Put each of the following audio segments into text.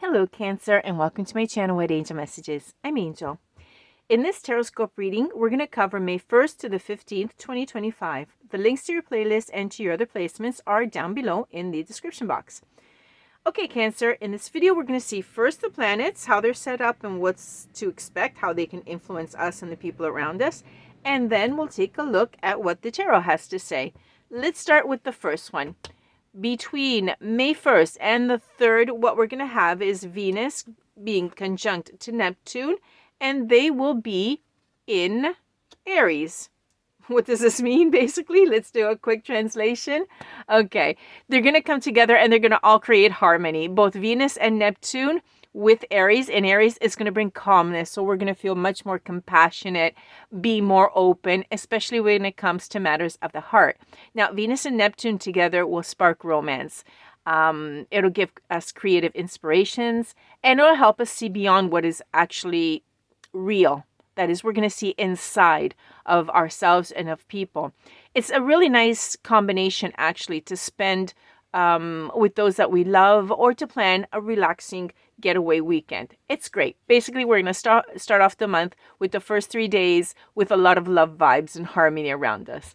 Hello, Cancer, and welcome to my channel with Angel Messages. I'm Angel. In this TarotScope reading, we're going to cover May 1st to the 15th, 2025. The links to your playlist and to your other placements are down below in the description box. Okay, Cancer, in this video, we're going to see first the planets, how they're set up and what's to expect, how they can influence us and the people around us. And then we'll take a look at what the tarot has to say. Let's start with the first one. Between May 1st and the 3rd, what we're going to have is Venus being conjunct to Neptune, and they will be in Aries. What does this mean, basically? Let's do a quick translation. Okay, they're going to come together and they're going to all create harmony. Both Venus and Neptune with Aries, and Aries is going to bring calmness. So we're going to feel much more compassionate, be more open, especially when it comes to matters of the heart. Now, Venus and Neptune together will spark romance. It'll give us creative inspirations, and it'll help us see beyond what is actually real. That is, we're going to see inside of ourselves and of people. It's a really nice combination, actually, to spend with those that we love or to plan a relaxing getaway weekend. It's great. Basically, we're going to start off the month with the first 3 days with a lot of love vibes and harmony around us.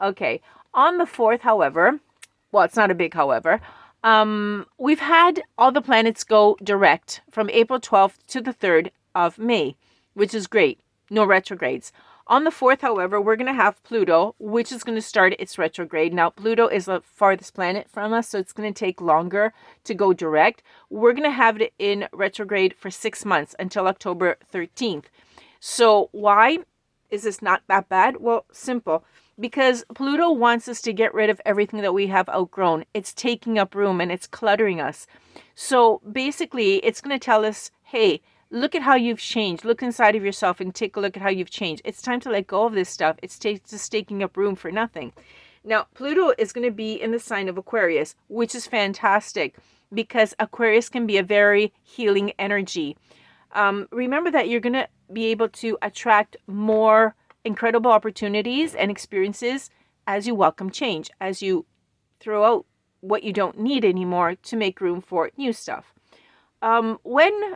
Okay, on the 4th, however, well, it's not a big however, we've had all the planets go direct from April 12th to the 3rd of May, which is great. No retrogrades. On the 4th, however, we're going to have Pluto, which is going to start its retrograde. Now, Pluto is the farthest planet from us, so it's going to take longer to go direct. We're going to have it in retrograde for 6 months until October 13th. So why is this not that bad? Well, simple. Because Pluto wants us to get rid of everything that we have outgrown. It's taking up room and it's cluttering us. So basically, it's going to tell us, hey, look at how you've changed. Look inside of yourself and take a look at how you've changed. It's time to let go of this stuff. It's just taking up room for nothing. Now, Pluto is going to be in the sign of Aquarius, which is fantastic because Aquarius can be a very healing energy. Remember that you're going to be able to attract more incredible opportunities and experiences as you welcome change, as you throw out what you don't need anymore to make room for new stuff. When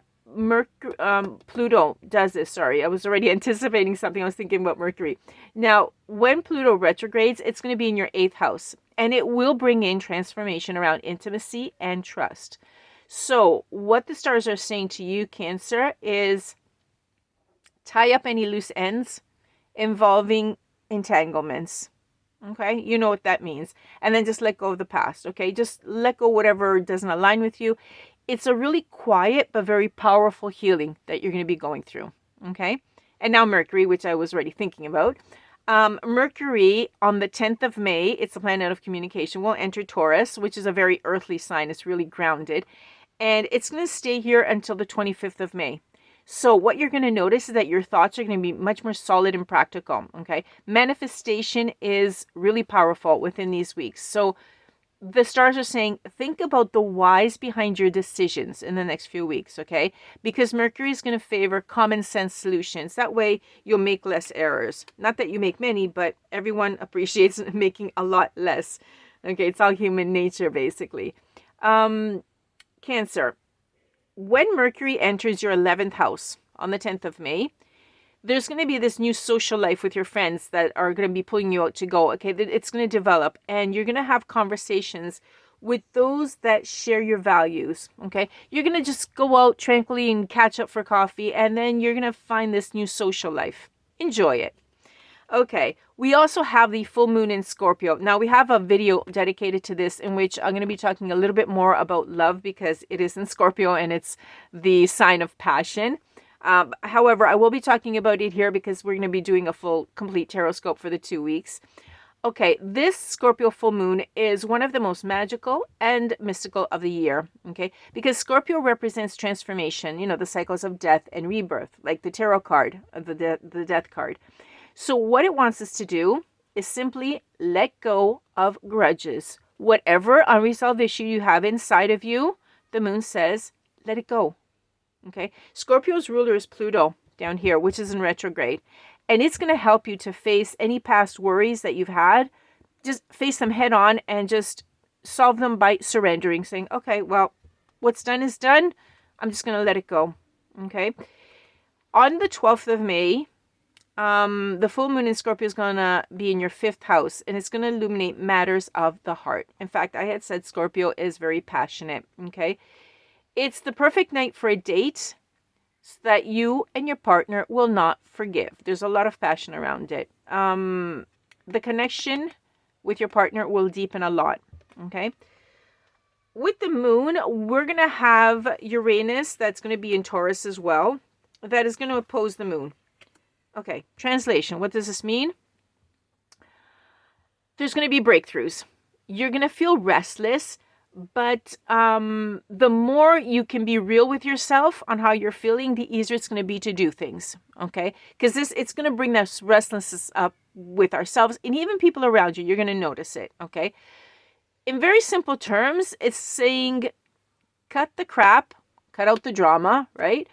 Pluto does this, sorry, I was already anticipating something. I was thinking about Mercury. Now, when Pluto retrogrades, it's going to be in your 8th house, and it will bring in transformation around intimacy and trust. So what the stars are saying to you, Cancer, is tie up any loose ends involving entanglements. Okay, you know what that means. And then just let go of the past. Okay, just let go whatever doesn't align with you. It's a really quiet but very powerful healing that you're going to be going through. Okay, and now Mercury, which I was already thinking about. Mercury on the 10th of May, it's the planet of communication, will enter Taurus, which is a very earthly sign. It's really grounded. And it's going to stay here until the 25th of May. So what you're going to notice is that your thoughts are going to be much more solid and practical, okay? Manifestation is really powerful within these weeks. So the stars are saying, think about the whys behind your decisions in the next few weeks, okay? Because Mercury is going to favor common sense solutions. That way you'll make less errors. Not that you make many, but everyone appreciates making a lot less. Okay, it's all human nature, basically. Cancer. When Mercury enters your 11th house on the 10th of May, there's going to be this new social life with your friends that are going to be pulling you out to go. Okay, it's going to develop, and you're going to have conversations with those that share your values. Okay, you're going to just go out tranquilly and catch up for coffee, and then you're going to find this new social life. Enjoy it. Okay, we also have the full moon in Scorpio. Now, we have a video dedicated to this in which I'm going to be talking a little bit more about love because it is in Scorpio and it's the sign of passion. However, I will be talking about it here because we're going to be doing a full, complete TarotScope for the 2 weeks. Okay, this Scorpio full moon is one of the most magical and mystical of the year, okay? Because Scorpio represents transformation, you know, the cycles of death and rebirth, like the tarot card, the death card. So what it wants us to do is simply let go of grudges. Whatever unresolved issue you have inside of you, the moon says, let it go. Okay. Scorpio's ruler is Pluto down here, which is in retrograde. And it's going to help you to face any past worries that you've had. Just face them head on and just solve them by surrendering, saying, okay, well, what's done is done. I'm just going to let it go. Okay. On the 12th of May, the full moon in Scorpio is going to be in your 5th house, and it's going to illuminate matters of the heart. In fact, I had said Scorpio is very passionate. Okay. It's the perfect night for a date so that you and your partner will not forgive. There's a lot of passion around it. The connection with your partner will deepen a lot. Okay. With the moon, we're going to have Uranus that's going to be in Taurus as well. That is going to oppose the moon. Okay, translation. What does this mean? There's going to be breakthroughs. You're going to feel restless, but the more you can be real with yourself on how you're feeling, the easier it's going to be to do things. Okay? Because it's going to bring that restlessness up with ourselves and even people around you. You're going to notice it. Okay? In very simple terms, it's saying cut the crap, cut out the drama, right?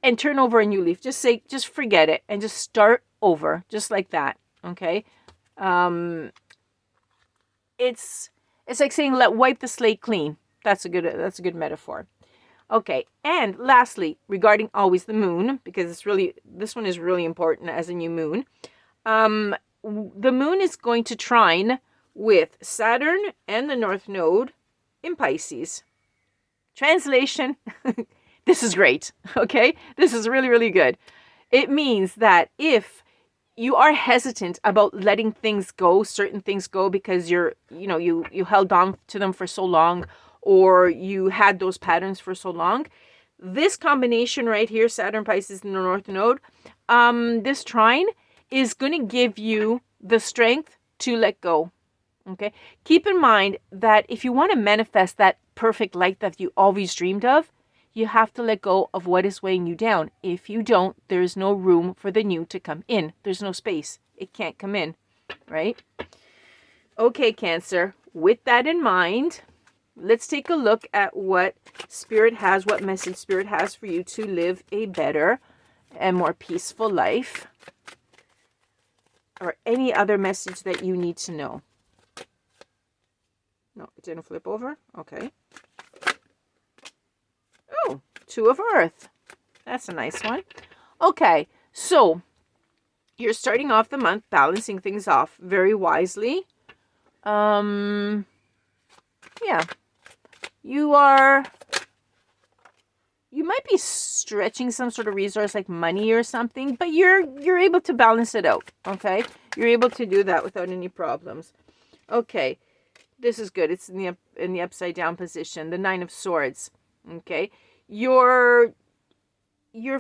And turn over a new leaf. Just forget it and just start over, just like that. Okay? It's like saying wipe the slate clean. That's a good metaphor. Okay, and lastly, regarding always the moon, because this one is really important as a new moon. The moon is going to trine with Saturn and the North Node in Pisces. Translation, this is great, okay? This is really, really good. It means that if you are hesitant about letting things go, certain things go because you held on to them for so long, or you had those patterns for so long, this combination right here, Saturn, Pisces, and the North Node, this trine is going to give you the strength to let go. Okay. Keep in mind that if you want to manifest that perfect life that you always dreamed of, you have to let go of what is weighing you down. If you don't, there is no room for the new to come in. There's no space. It can't come in, right? Okay, Cancer. With that in mind, let's take a look at what message Spirit has for you to live a better and more peaceful life, or any other message that you need to know. No, it didn't flip over. Okay. Oh, 2 of Earth. That's a nice one. Okay, so you're starting off the month balancing things off very wisely. Yeah. You might be stretching some sort of resource like money or something, but you're able to balance it out, okay? You're able to do that without any problems. Okay. This is good. It's in the upside down position, the 9 of Swords. Okay, you're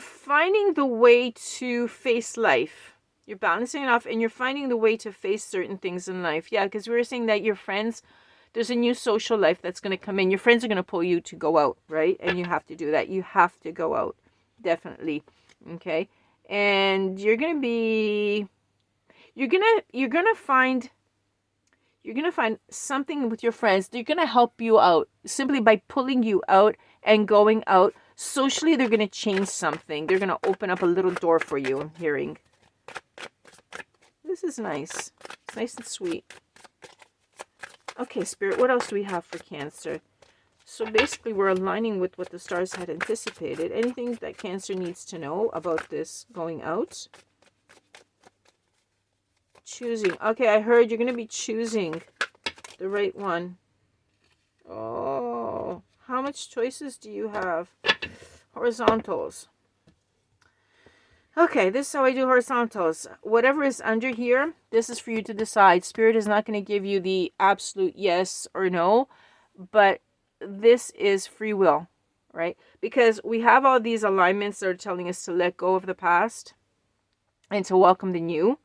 finding the way to face life. You're balancing it off, and you're finding the way to face certain things in life. Yeah, because we were saying that your friends, there's a new social life that's going to come in. Your friends are going to pull you to go out, right? And you have to do that. You have to go out, definitely. Okay, and you're gonna find something with your friends. They're going to help you out simply by pulling you out and going out. Socially, they're going to change something. They're going to open up a little door for you, I'm hearing. This is nice. It's nice and sweet. Okay, Spirit, what else do we have for Cancer? So basically, we're aligning with what the stars had anticipated. Anything that Cancer needs to know about this going out? Choosing. Okay, I heard you're going to be choosing the right one. Oh, how much choices do you have? Horizontals. Okay, this is how I do horizontals. Whatever is under here, this is for you to decide. Spirit is not going to give you the absolute yes or no, but this is free will, right? Because we have all these alignments that are telling us to let go of the past and to welcome the new.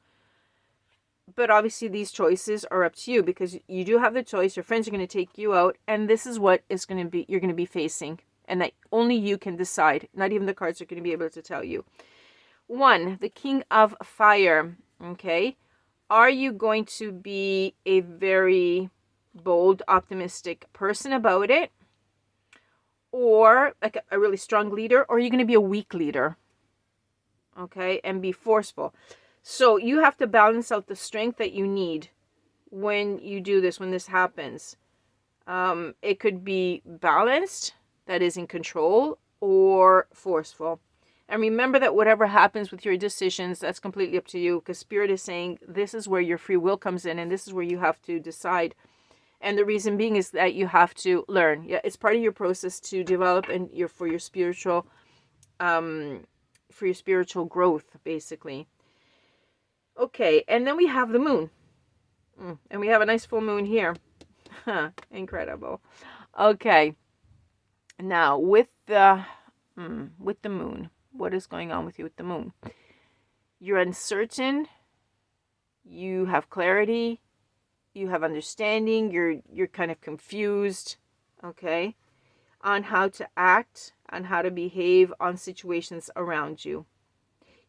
But obviously these choices are up to you, because you do have the choice. Your friends are going to take you out, and this is what is going to be you're going to be facing, and that only you can decide. Not even the cards are going to be able to tell you. 1, the King of Fire. Okay, are you going to be a very bold, optimistic person about it, or like a really strong leader, or are you going to be a weak leader? Okay, and be forceful. So you have to balance out the strength that you need when you do this, when this happens. It could be balanced, that is in control, or forceful. And remember that whatever happens with your decisions, that's completely up to you, because Spirit is saying this is where your free will comes in, and this is where you have to decide. And the reason being is that you have to learn. Yeah, it's part of your process to develop and for your spiritual growth, basically. Okay, and then we have the moon. And we have a nice full moon here. Incredible. Okay. Now, with the moon, what is going on with you with the moon? You're uncertain. You have clarity. You have understanding. You're kind of confused, okay, on how to act, on how to behave on situations around you.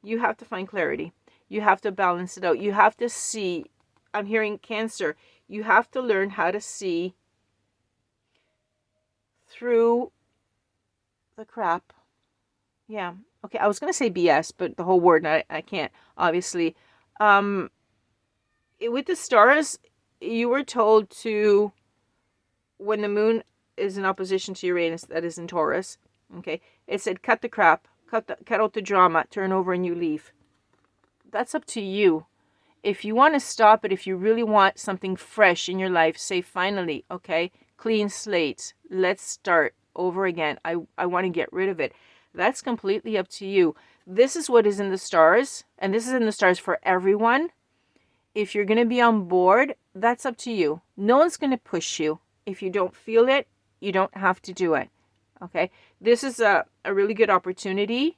You have to find clarity. You have to balance it out. You have to see. I'm hearing Cancer. You have to learn how to see through the crap. Yeah. Okay, I was going to say BS, but the whole word, I can't, obviously. With the stars, you were told to, when the moon is in opposition to Uranus, that is in Taurus, okay, it said cut the crap, cut out the drama, turn over a new leaf. That's up to you. If you want to stop it, if you really want something fresh in your life, say finally, okay, clean slate, let's start over again. I want to get rid of it. That's completely up to you. This is what is in the stars, and this is in the stars for everyone. If you're going to be on board, that's up to you. No one's going to push you. If you don't feel it, you don't have to do it. Okay? This is a really good opportunity,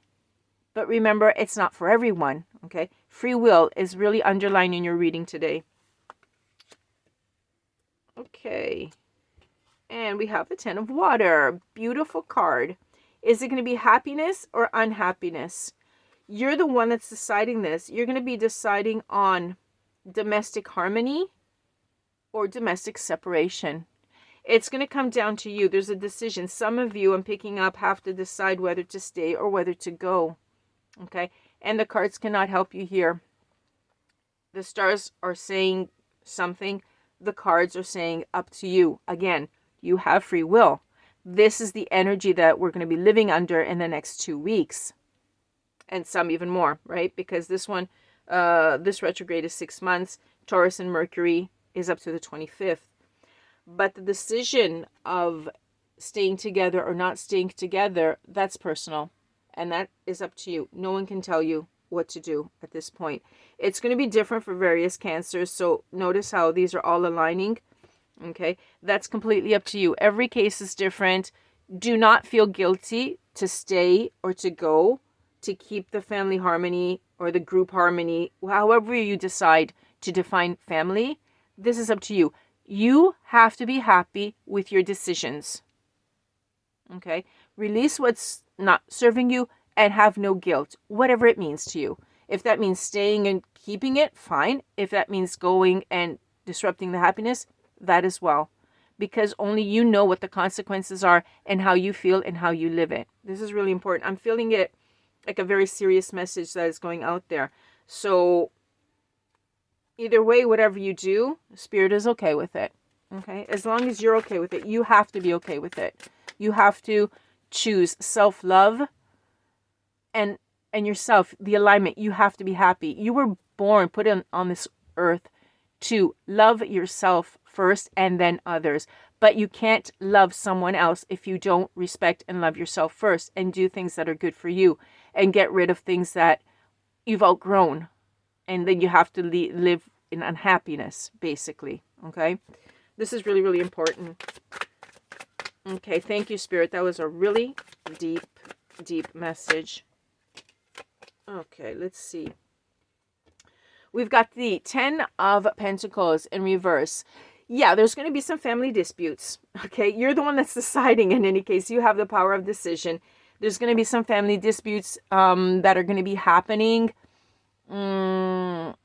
but remember, it's not for everyone. Okay? Free will is really underlined in your reading today. Okay. And we have the Ten of Water. Beautiful card. Is it going to be happiness or unhappiness? You're the one that's deciding this. You're going to be deciding on domestic harmony or domestic separation. It's going to come down to you. There's a decision. Some of you, I'm picking up, have to decide whether to stay or whether to go. Okay? And the cards cannot help you here. The stars are saying something. The cards are saying up to you. Again, you have free will. This is the energy that we're going to be living under in the next 2 weeks. And some even more, right? Because this one, this retrograde is 6 months. Taurus and Mercury is up to the 25th. But the decision of staying together or not staying together, that's personal. And that is up to you. No one can tell you what to do at this point. It's going to be different for various cancers. So notice how these are all aligning. Okay, that's completely up to you. Every case is different. Do not feel guilty to stay or to go, to keep the family harmony or the group harmony, however you decide to define family. This is up to you. You have to be happy with your decisions. Okay, release what's not serving you and have no guilt, whatever it means to you. If that means staying and keeping it, fine. If that means going and disrupting the happiness, that as well, because only you know what the consequences are and how you feel and how you live it. This is really important. I'm feeling it like a very serious message that is going out there. So either way, whatever you do, Spirit is okay with it. Okay, as long as you're okay with it, you have to be okay with it. You have to choose self-love and yourself, the alignment. You have to be happy. You were born, put on this earth to love yourself first and then others. But you can't love someone else if you don't respect and love yourself first and do things that are good for you and get rid of things that you've outgrown. And then you have to live in unhappiness, basically. Okay? This is really, really important. Okay, thank you, Spirit. That was a really deep, deep message. Okay, let's see. We've got the 10 of Pentacles in reverse. Yeah, there's going to be some family disputes. Okay, you're the one that's deciding in any case. You have the power of decision. There's going to be some family disputes that are going to be happening. There's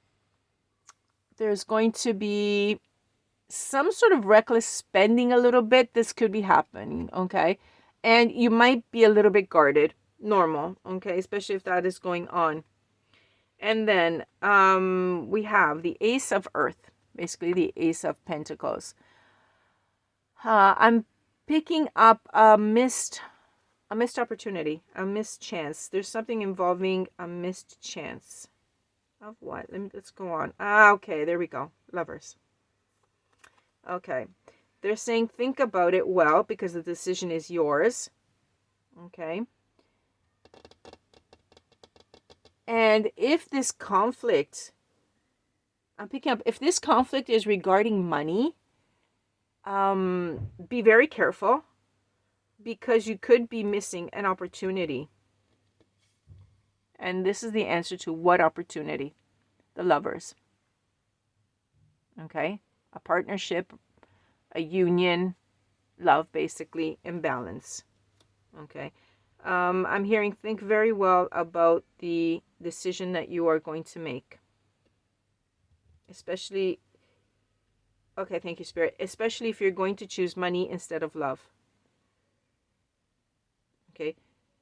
going to be some sort of reckless spending a little bit. This could be happening, okay? And you might be a little bit guarded. Normal, okay? Especially if that is going on. And then we have the Ace of Earth, basically the Ace of Pentacles. I'm picking up a missed A missed opportunity, a missed chance. There's something involving a missed chance. Of what? Let's go on. Okay, there we go. Lovers. Okay. They're saying think about it well because the decision is yours. Okay. And if this conflict, I'm picking up, if this conflict is regarding money, be very careful because you could be missing an opportunity. And this is the answer to what opportunity? The Lovers. Okay? A partnership, a union, love, basically, imbalance. Okay? I'm hearing think very well about the decision that you are going to make. Especially, okay, thank you, Spirit. Especially if you're going to choose money instead of love. Okay?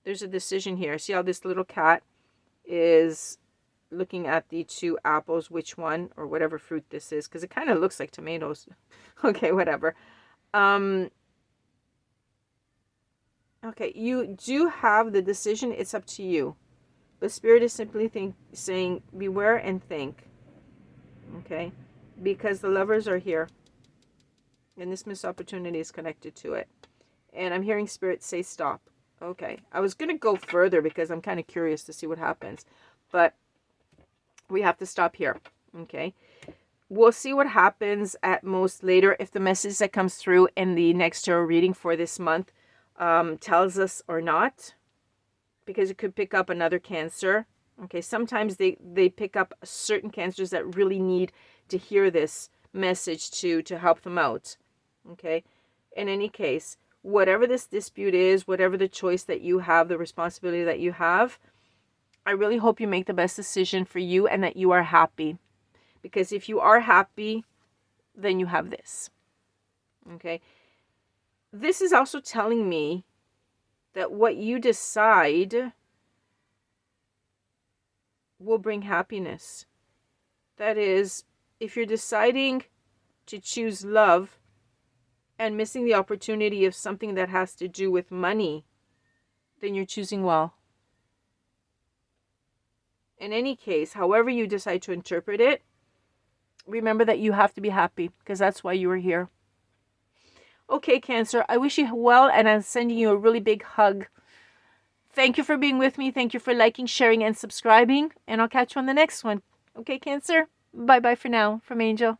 There's a decision here. See how this little cat is looking at the two apples, which one or whatever fruit this is, because it kind of looks like tomatoes. Okay, whatever. Okay, you do have the decision. It's up to you. But Spirit is simply saying beware and think. Okay, because the Lovers are here, and this missed opportunity is connected to it. And I'm hearing Spirit say stop. Okay, I was going to go further because I'm kind of curious to see what happens. But we have to stop here. Okay, we'll see what happens at most later if the message that comes through in the next tarot reading for this month tells us or not. Because it could pick up another Cancer. Okay, sometimes they pick up certain Cancers that really need to hear this message to help them out. Okay, in any case, whatever this dispute is, whatever the choice that you have, the responsibility that you have, I really hope you make the best decision for you and that you are happy. Because if you are happy, then you have this. Okay, this is also telling me that what you decide will bring happiness. That is, if you're deciding to choose love and missing the opportunity of something that has to do with money, then you're choosing well. In any case, however you decide to interpret it, remember that you have to be happy because that's why you are here. Okay, Cancer, I wish you well, and I'm sending you a really big hug. Thank you for being with me. Thank you for liking, sharing, and subscribing. And I'll catch you on the next one. Okay, Cancer? Bye-bye for now from Angel.